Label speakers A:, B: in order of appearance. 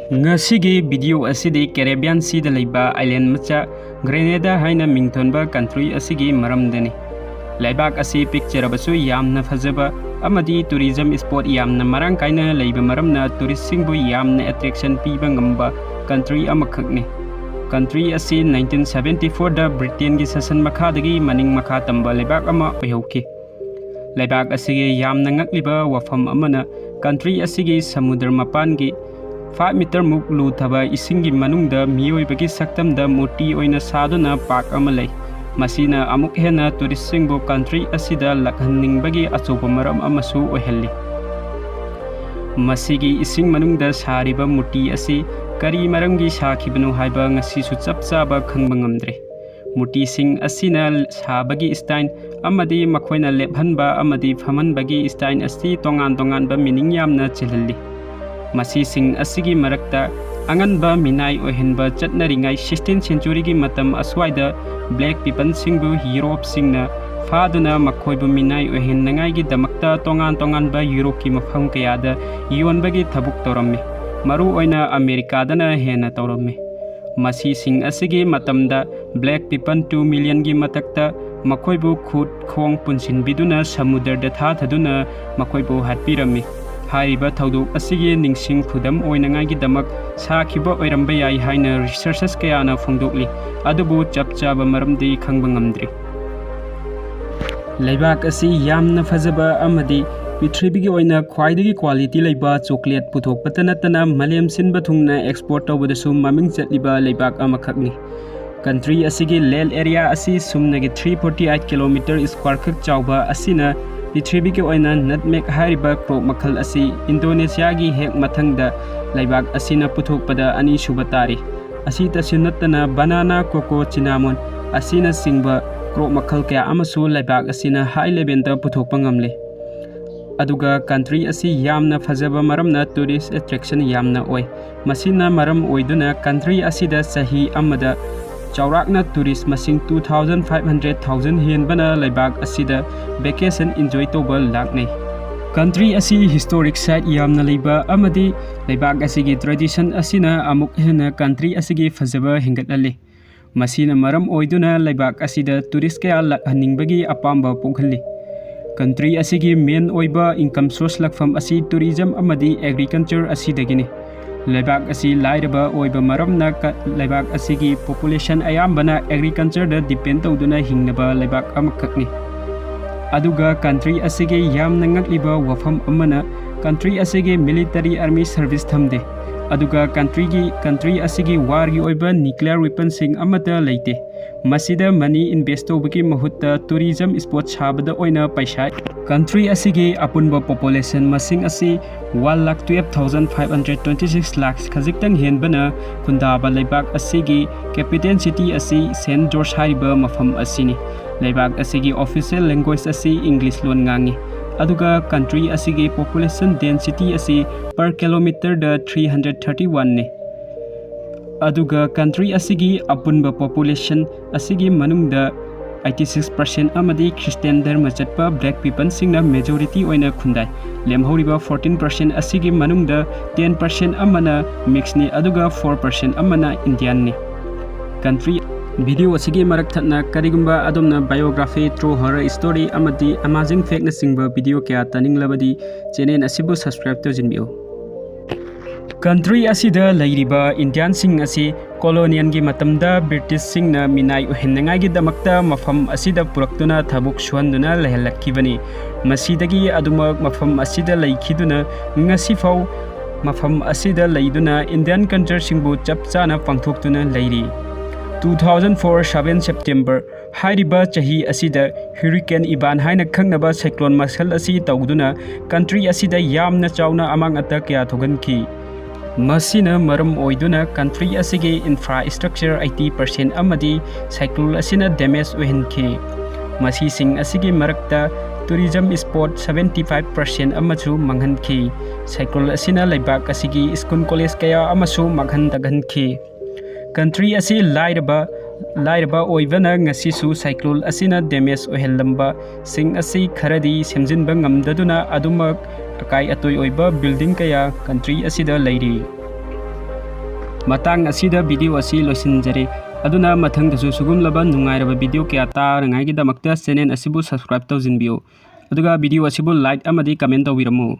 A: Ngasigi video asidi Caribbean Sea da laiba island macha Grenada haina mingthonba country asigi maramdani. Laibak asi picture abasu yamna fazaba amadi tourism spot yamna marang kaina laiba maramna tourist singbu yamna attraction piba ngamba country amakhakni. Country asi 1974 da Britain gi sasan makhadagi maning makha tamba laibak ama oyhauki. Laibak asigi yamna ngakliba wafam amana country asigi samudra mapangi 5 meter muk lu thaba isingi manungda miyoibagi saktamda murti oina saduna park amalai masina amuk hena tourist singbo country asida lakhanningbagi achoba maram amasu oihalli masigi ising manungda sariba murti asi kari maramgi sakhibanu haiba ngasi su chapchaba khangba ngamdre murti sing asina sabagi style amadi makhoina lephanba amadi phamanbagi style asi tongan ba meaning yamna chilhalli Masi sing asigi marakta anganba minai ohenba chatnaringai 16th century gi matam aswaida black people singbu Europe singna faduna makhoibu minai ohennangai gi damakta tongan ba Europe ki mafam kayada yonbagi thabuk toramme maru oina America dana hena toramme masi sing asigi matamda black people 2 million gi matakta makhoibu khut khong punsin biduna samudra da tha thaduna makhoibu hatpirami Haiba Taudu Asigi Ningsing Pudam Oinangagi Damak Sakiba Oirambay Haina researchers Kayana Fundukli Adubu Chapchaba Maramdi Kangbangamdri Laibak Asi Yamna Fazaba Amadi Pitribigi Oina Quaidigi quality Laiba chocolate Putok Patanatana Maliam Sinbatungna export over the Sum Maming Zetliba Laibak Amakakni Country Asigi Lel area Asi Sumnagi 348 km square kak Chauba Asina Pitribigi oina nutmeg hariba crop makhal asi Indonesia gi hek mathangda laibak asina puthokpada ani subatari asi tasinatana banana coco cinnamon asina singba crop makhal kaya amasu laibak asina high level da puthokpa ngamle aduga country asi yamna fazaba maramna tourist attraction yamna oi masina maram oiduna country asida sahi amada Chaurakna tourist masing 2,500,000 hian bana laibak asida vacation enjoy toba laknai country asi historic site yamna leiba amadi laibak asigi tradition asina amuk hena country asigi fazaba hingatlali masina maram oiduna laibak asida tourist kaya lakhaningbagi apamba pokhalli country asigi main oiba income source lakfam asi tourism amadi agriculture asidagini Laibak asi lairaba oiba maramna laibak asigi population ayambana agriculture da depend tawduna hingnaba laibak amakhakni aduga country asigi yamna ngakliba wafam amana country asigi military army service thamde aduga country asigi war gi oiba nuclear weapon sing amata leite masida money invest tawbaki mahutta tourism spot sabada oina paisa country asigi apunba population masing asi 1,12,526 lakhs khajiktang henbana khundaba laibak asigi capital city asi St George hariba mafam asini laibak asigi official language asi English lon ngangi aduga country asigi population density asi per kilometer da 331 ne aduga country asigi apunba population asigi manungda 86% amadi Christian dharma chatpa black people singna majority oina khundai lemhoriba 14% asigi manungda 10% amana mix ni aduga 4% amana Indian ni country video asigi marak thatna karigumba adomna biography true horror story amadi amazing fact na singba video kya taning labadi channel asibu subscribe to jinbiu Country asida lairiba Indian sing asi colonial gi matamda British sing na minai uhennangai gi damakta mafam asida puraktuna thabuk suhanduna lehelakibani masidagi adumak mafam asida laikhiduna ngasi fau mafam asida laiduna Indian culture singbu chapchana pangthoktuna lairi 2004 7 September Hairiba chahi asida hurricane Iban haina khangnaba cyclone masal asi tawduna country asida yamna chawna amang ata kya thoganki Masina maram oiduna country asigi infrastructure 80% amadi cycle asina damage ohenki masi sing asigi marakta tourism spot 75% amachu manghanki cycle asina laibak asigi school college kaya amachu maghan daghanki country asi lairaba oibana ngasi su cycle asina damage ohelamba sing asi kharadi semjinba ngamdaduna adumak akai atoi oiba building kaya country asida lairi matang asida video asi loisinjare aduna mathang dasu sugumlaba nungairaba video kya tarangai gi damakta channel asibu subscribe tawjinbiyo aduga video asibu like amadi comment tawbiramo.